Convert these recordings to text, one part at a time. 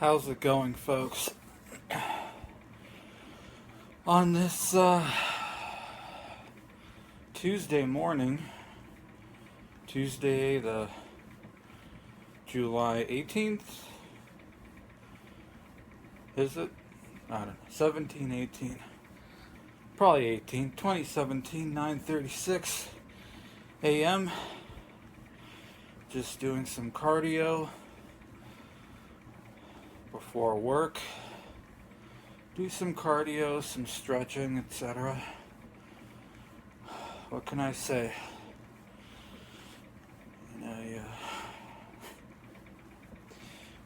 How's it going, folks? On this Tuesday morning, Tuesday the July 18th, is it? I don't know, 17, 18, probably 18, 2017, 9:36 a.m. Just doing some cardio before work. Do some cardio, some stretching, etc. What can I say?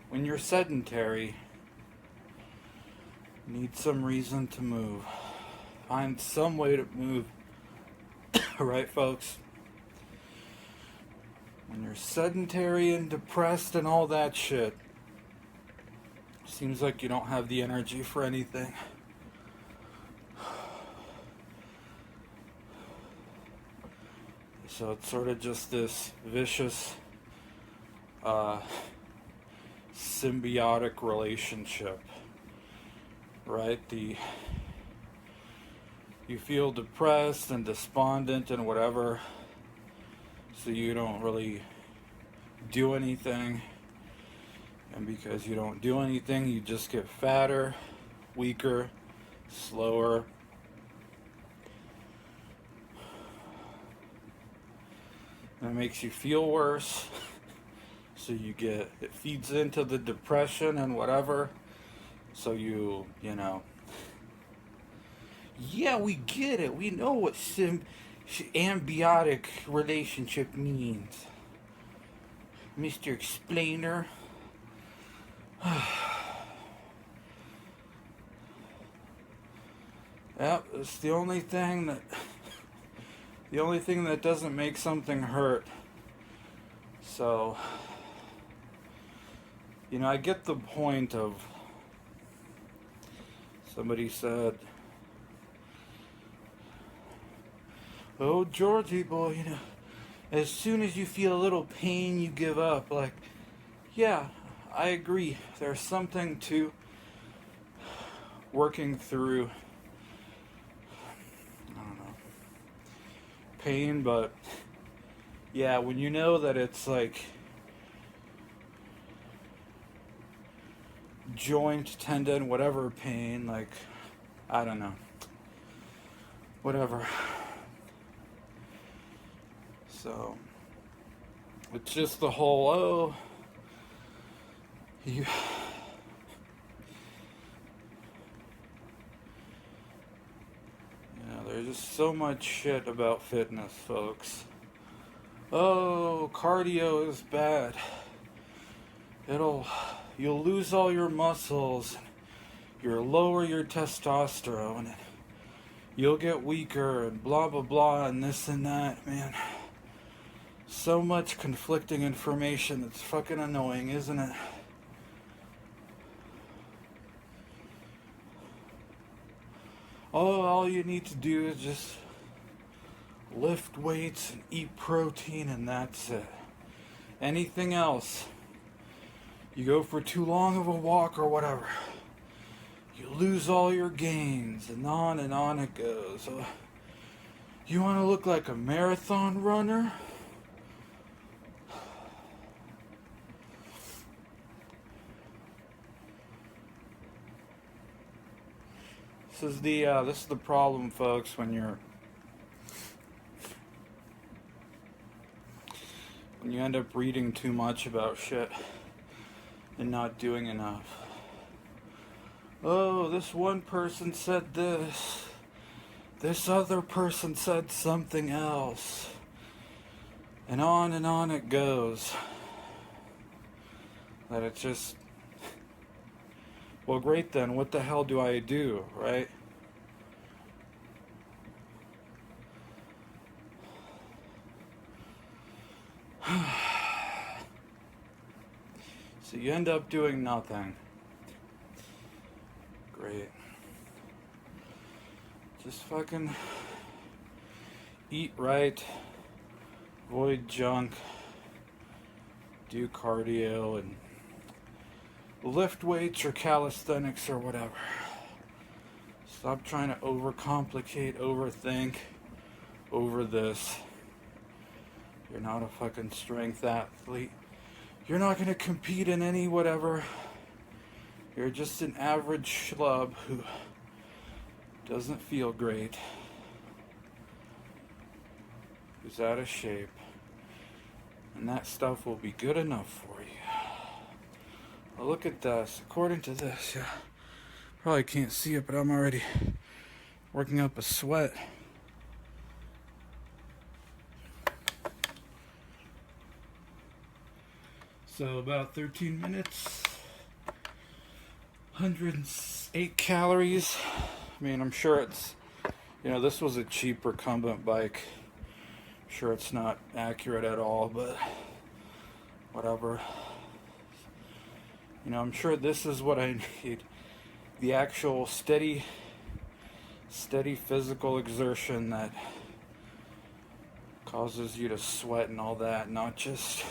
When you're sedentary, you need some reason to move. Find some way to move. Right, folks? When you're sedentary and depressed and all that shit, seems like you don't have the energy for anything. So it's sort of just this vicious, symbiotic relationship, right? You feel depressed and despondent and whatever, so you don't really do anything. And because you don't do anything, you just get fatter, weaker, slower. And it makes you feel worse. So it feeds into the depression and whatever. So yeah, we get it. We know what ambiotic relationship means. Mr. Explainer. Yep, it's the only thing that doesn't make something hurt. So, I get the point of, somebody said, "Oh, Georgie boy, as soon as you feel a little pain, you give up." Like, yeah, I agree. There's something to working through, pain, but yeah, when you know that it's like joint, tendon, whatever pain, like, I don't know, whatever. So it's just the whole, there's just so much shit about fitness, folks. Oh, cardio is bad. You'll lose all your muscles. You'll lower your testosterone. And you'll get weaker and blah, blah, blah, and this and that, man. So much conflicting information. It's fucking annoying, isn't it? All you need to do is just lift weights and eat protein, and that's it. Anything else, you go for too long of a walk or whatever, you lose all your gains, and on it goes. You want to look like a marathon runner? This is the problem, folks, when you end up reading too much about shit and not doing enough. Oh, this one person said this. This other person said something else. And on it goes. That it's just, well, great then, what the hell do I do, right? So you end up doing nothing. Great. Just fucking eat right, avoid junk, do cardio, and lift weights or calisthenics or whatever. Stop trying to overcomplicate, overthink over this. You're not a fucking strength athlete. You're not going to compete in any whatever. You're just an average schlub who doesn't feel great, who's out of shape, and that stuff will be good enough for you. Well, look at this. According to this, yeah, probably can't see it, but I'm already working up a sweat. So about 13 minutes, 108 calories. I mean, I'm sure it's, this was a cheap recumbent bike. I'm sure it's not accurate at all, but whatever. I'm sure this is what I need. The actual steady physical exertion that causes you to sweat and all that, not just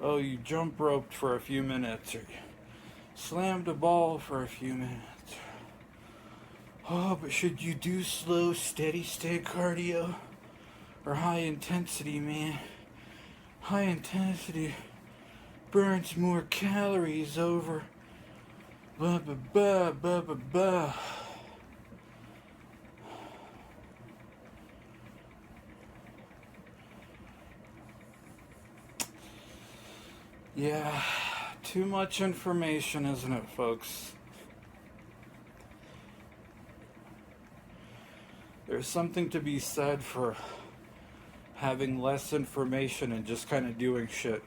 you jump roped for a few minutes, or you slammed a ball for a few minutes. But should you do slow, steady state cardio or high intensity, man? High intensity burns more calories over. Blah, blah, blah, blah, blah, blah. Yeah, too much information, isn't it, folks? There's something to be said for having less information and just kind of doing shit,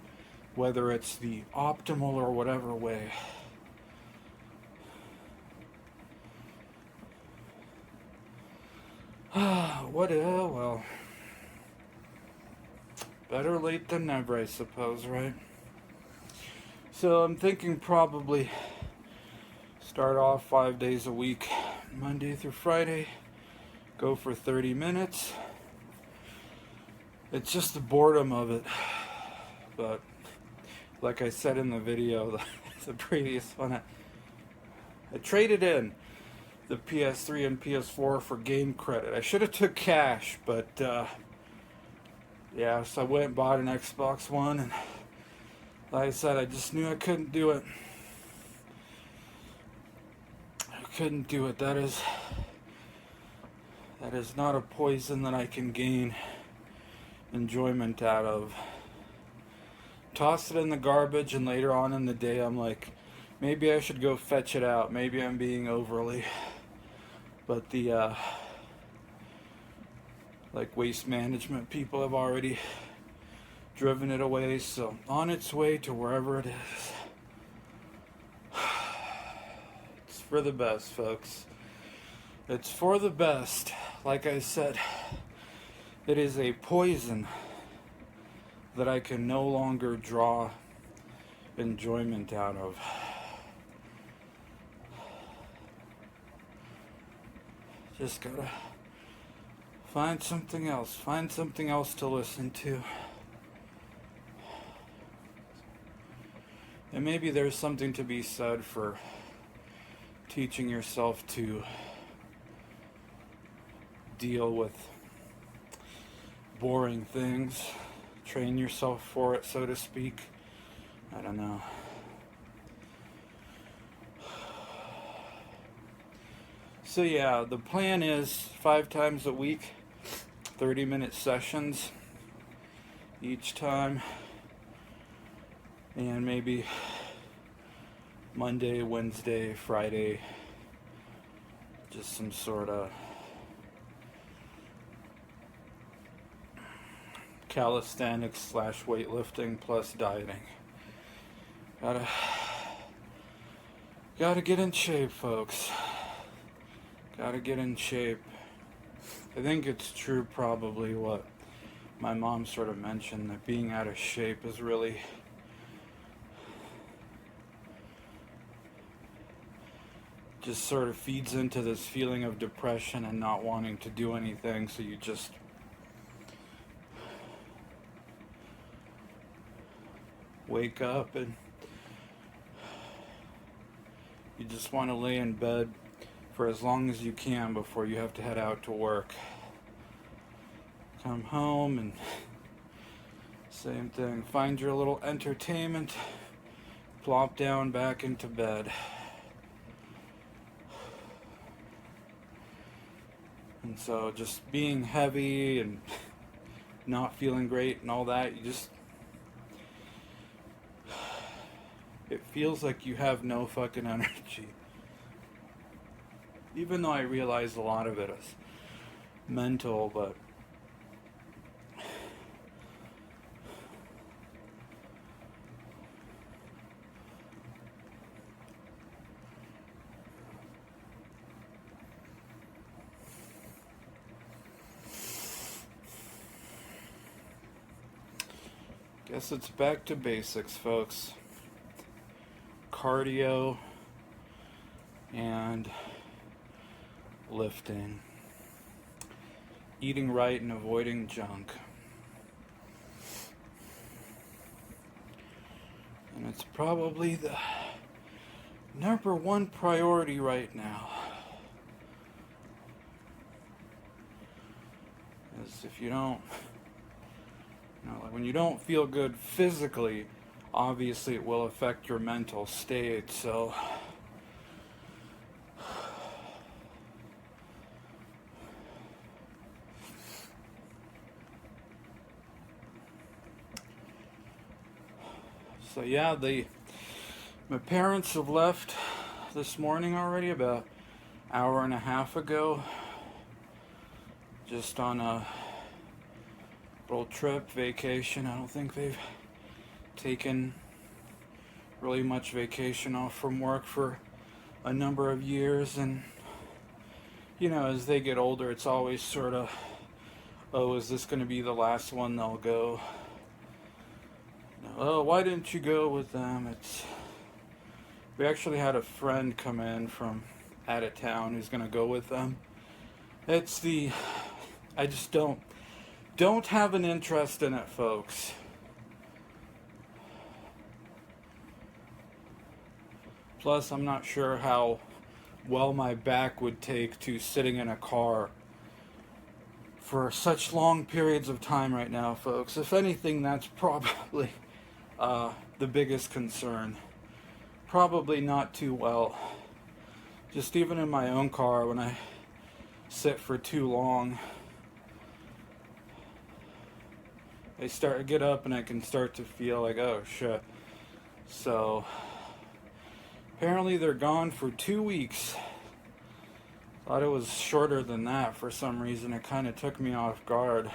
whether it's the optimal or whatever way. Well, better late than never, I suppose, right? So I'm thinking probably start off 5 days a week, Monday through Friday, go for 30 minutes. It's just the boredom of it. But like I said in the video, the previous one, I traded in the PS3 and PS4 for game credit. I should have took cash, but yeah, so I went and bought an Xbox One, and like I said, I just knew I couldn't do it. I couldn't do it. That is not a poison that I can gain enjoyment out of. Toss it in the garbage, and later on in the day I'm like, maybe I should go fetch it out. Maybe I'm being overly. But the waste management people have already driven it away, so on its way to wherever it is. It's for the best, folks. It's for the best. Like I said, it is a poison that I can no longer draw enjoyment out of. Just gotta find something else to listen to. And maybe there's something to be said for teaching yourself to deal with boring things, train yourself for it, so to speak. I don't know. So yeah, the plan is 5 times a week, 30-minute sessions each time. And maybe Monday, Wednesday, Friday, just some sort of calisthenics / weightlifting plus dieting. Gotta get in shape, folks. Gotta get in shape. I think it's true probably what my mom sort of mentioned, that being out of shape is really just sort of feeds into this feeling of depression and not wanting to do anything, so you just wake up and you just want to lay in bed for as long as you can before you have to head out to work. Come home and same thing. Find your little entertainment, plop down back into bed. And so just being heavy and not feeling great and all that, it feels like you have no fucking energy. Even though I realize a lot of it is mental, but guess it's back to basics, folks. Cardio and lifting. Eating right and avoiding junk. And it's probably the number one priority right now. As if you don't, like when you don't feel good physically, obviously it will affect your mental state, so yeah, my parents have left this morning already, about an hour and a half ago, just on a little trip, vacation. I don't think they've taken really much vacation off from work for a number of years, and as they get older, it's always sort of, oh, is this going to be the last one they'll go? Oh, why didn't you go with them? We actually had a friend come in from out of town who's going to go with them. I just don't have an interest in it, folks. Plus, I'm not sure how well my back would take to sitting in a car for such long periods of time right now, folks. If anything, that's probably the biggest concern. Probably not too well. Just even in my own car, when I sit for too long, I get up and I can start to feel like, oh shit. So apparently they're gone for 2 weeks. Thought it was shorter than that for some reason. It kind of took me off guard.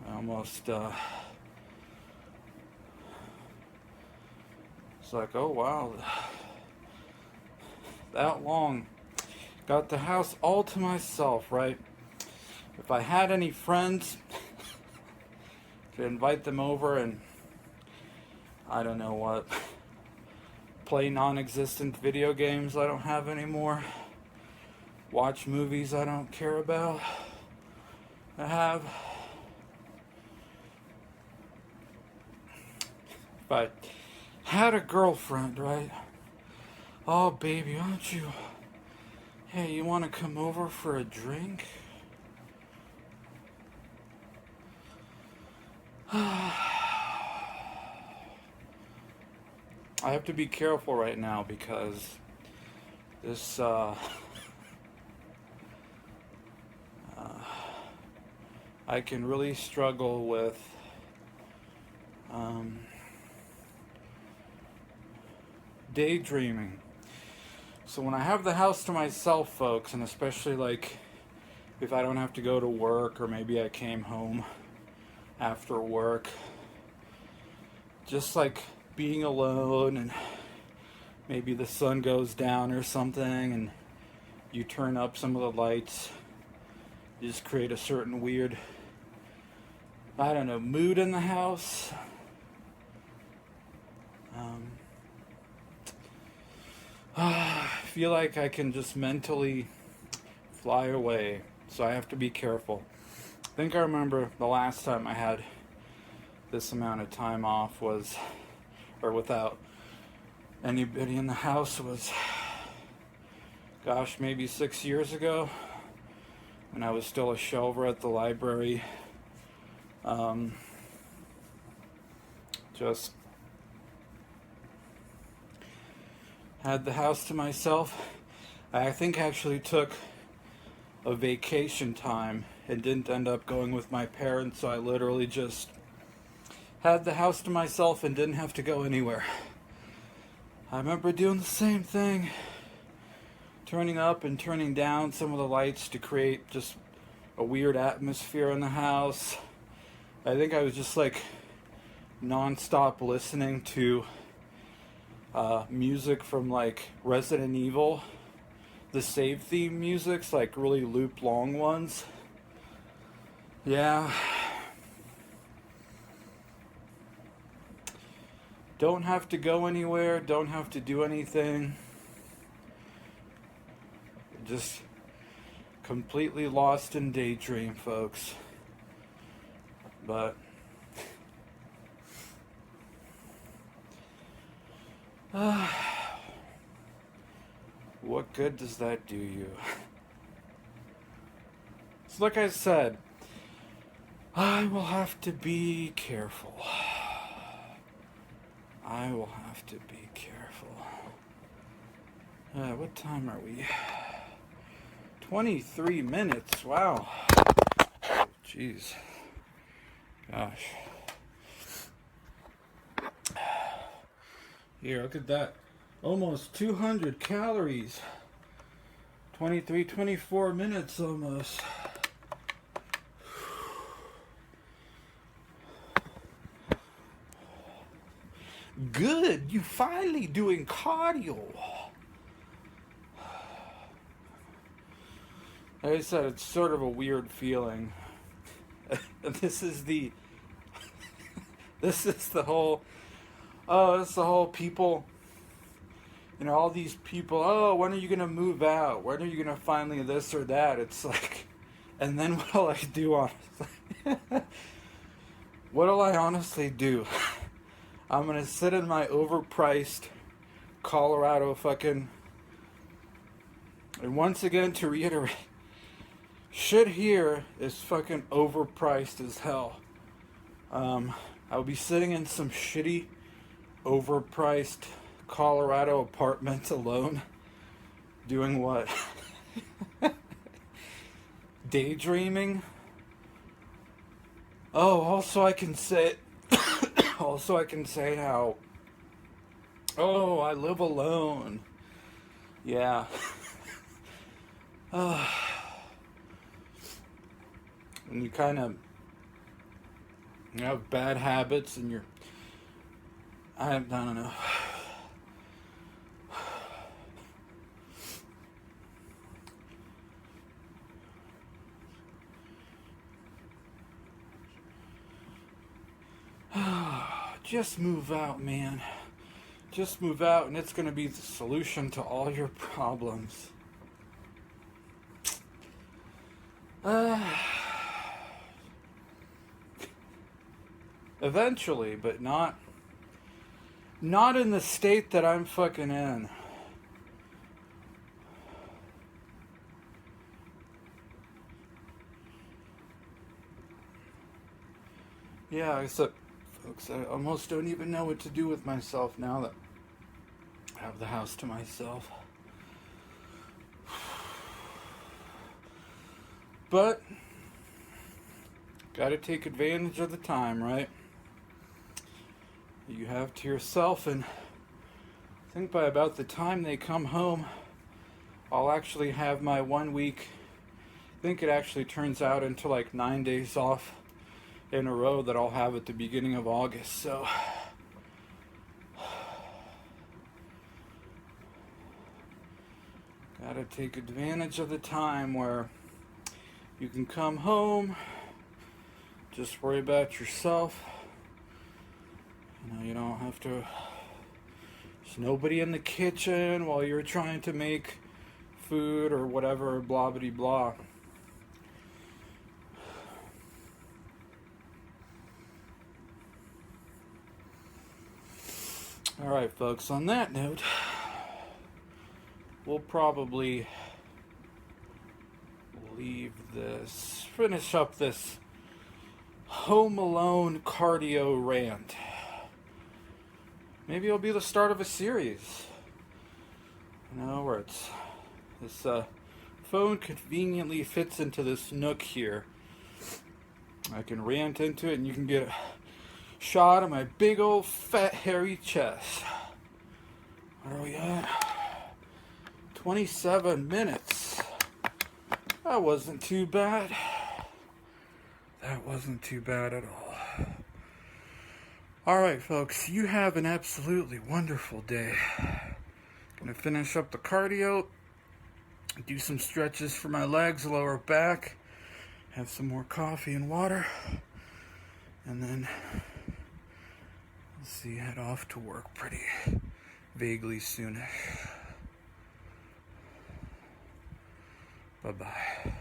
I almost it's like, oh wow, that long. Got the house all to myself, right? If I had any friends, could invite them over and I don't know what, play non-existent video games I don't have anymore, watch movies I don't care about to have. If I had a girlfriend, right? Oh baby, aren't you, hey, you want to come over for a drink? I have to be careful right now because this I can really struggle with daydreaming. So when I have the house to myself, folks, and especially like if I don't have to go to work, or maybe I came home after work, just like being alone, and maybe the sun goes down or something and you turn up some of the lights, you just create a certain weird, I don't know, mood in the house. I feel like I can just mentally fly away, so I have to be careful. I think I remember the last time I had this amount of time off was, or without anybody in the house was, gosh, maybe 6 years ago when I was still a shelver at the library. Just had the house to myself. I think actually took a vacation time and didn't end up going with my parents, so I literally just had the house to myself and didn't have to go anywhere. I remember doing the same thing, turning up and turning down some of the lights to create just a weird atmosphere in the house. I think I was just like non-stop listening to music from like Resident Evil. The save theme music's like really loop long ones. Yeah. Don't have to go anywhere, don't have to do anything. Just completely lost in daydream, folks. But what good does that do you? So like I said, I will have to be careful. I will have to be careful. What time are we? 23 minutes. Wow. Jeez. Gosh. Here, look at that. Almost 200 calories. 23, 24 minutes almost. Good, you finally doing cardio. Like I said, it's sort of a weird feeling. This is the whole, it's the whole people, all these people, when are you going to move out? When are you going to finally this or that? It's like, and then what'll I do, honestly? What'll I honestly do? I'm going to sit in my overpriced Colorado fucking, and once again to reiterate, shit here is fucking overpriced as hell. I'll be sitting in some shitty, overpriced Colorado apartment alone, doing what? Daydreaming? Oh, also I can say how, I live alone. Yeah. And you kind of have bad habits and I don't know. Just move out, man. Just move out and it's going to be the solution to all your problems. Eventually, but not in the state that I'm fucking in. Yeah, I said, folks, I almost don't even know what to do with myself now that I have the house to myself. But gotta take advantage of the time, right? You have to yourself, and I think by about the time they come home, I'll actually have my 1 week. I think it actually turns out into like 9 days off in a row that I'll have at the beginning of August. So gotta take advantage of the time where you can come home, just worry about yourself. You don't have to, there's nobody in the kitchen while you're trying to make food or whatever, blah blah blah. Alright, folks, on that note, we'll probably finish up this Home Alone cardio rant. Maybe it'll be the start of a series. Where this phone conveniently fits into this nook here. I can rant into it and you can get a shot of my big old fat hairy chest. Where are we at? 27 minutes. That wasn't too bad. That wasn't too bad at all. Alright, folks, you have an absolutely wonderful day. Gonna finish up the cardio, do some stretches for my legs, lower back, have some more coffee and water, and then head off to work pretty vaguely soonish. Bye-bye.